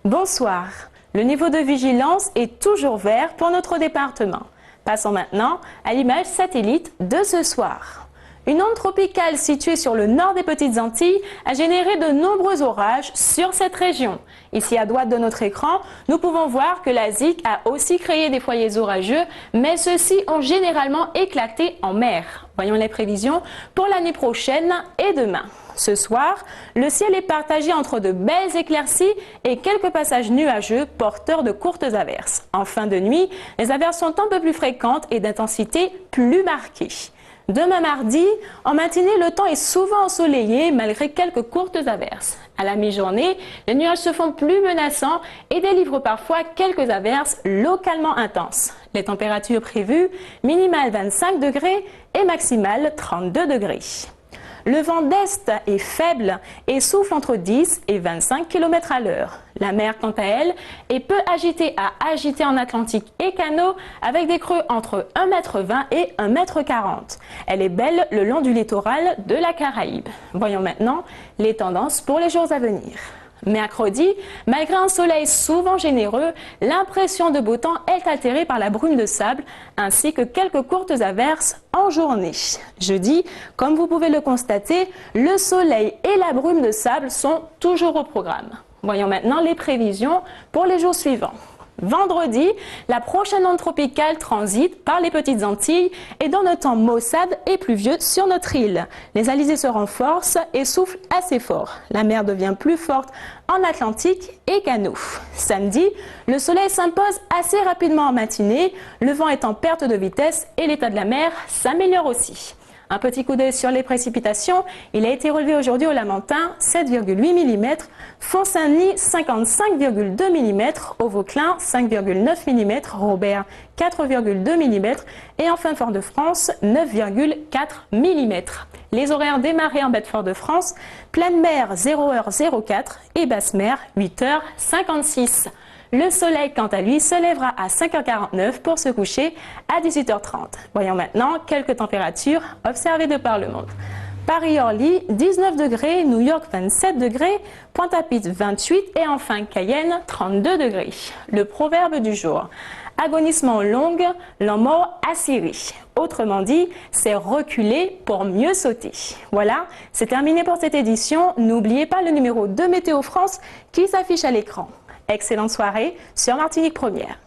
Bonsoir. Le niveau de vigilance est toujours vert pour notre département. Passons maintenant à l'image satellite de ce soir. Une onde tropicale située sur le nord des Petites Antilles a généré de nombreux orages sur cette région. Ici à droite de notre écran, nous pouvons voir que la ZIC a aussi créé des foyers orageux, mais ceux-ci ont généralement éclaté en mer. Voyons les prévisions pour l'année prochaine et demain. Ce soir, le ciel est partagé entre de belles éclaircies et quelques passages nuageux porteurs de courtes averses. En fin de nuit, les averses sont un peu plus fréquentes et d'intensité plus marquée. Demain mardi, en matinée, le temps est souvent ensoleillé malgré quelques courtes averses. À la mi-journée, les nuages se font plus menaçants et délivrent parfois quelques averses localement intenses. Les températures prévues, minimales 25 degrés et maximales 32 degrés. Le vent d'est est faible et souffle entre 10 et 25 km à l'heure. La mer, quant à elle, est peu agitée à agitée en Atlantique et canaux avec des creux entre 1,20 m et 1,40 m. Elle est belle le long du littoral de la Caraïbe. Voyons maintenant les tendances pour les jours à venir. Mercredi, malgré un soleil souvent généreux, l'impression de beau temps est altérée par la brume de sable ainsi que quelques courtes averses en journée. Jeudi, comme vous pouvez le constater, le soleil et la brume de sable sont toujours au programme. Voyons maintenant les prévisions pour les jours suivants. Vendredi, la prochaine onde tropicale transite par les Petites Antilles et donne un temps maussade et pluvieux sur notre île. Les alizés se renforcent et soufflent assez fort. La mer devient plus forte en Atlantique et canaux. Samedi, le soleil s'impose assez rapidement en matinée, le vent est en perte de vitesse et l'état de la mer s'améliore aussi. Un petit coup d'œil sur les précipitations, il a été relevé aujourd'hui au Lamentin 7,8 mm, Font-Saint-Denis 55,2 mm, au Vauclin 5,9 mm, Robert 4,2 mm et enfin Fort-de-France 9,4 mm. Les horaires démarrés en baie de Fort-de-France, pleine mer 0h04 et basse mer 8h56. Le soleil, quant à lui, se lèvera à 5h49 pour se coucher à 18h30. Voyons maintenant quelques températures observées de par le monde. Paris-Orly, 19 degrés, New York, 27 degrés, Pointe-à-Pitre, 28 et enfin Cayenne, 32 degrés. Le proverbe du jour. Agonissement longue, l'homme mort assyrie. Autrement dit, c'est reculer pour mieux sauter. Voilà, c'est terminé pour cette édition. N'oubliez pas le numéro de Météo France qui s'affiche à l'écran. Excellente soirée sur Martinique Première.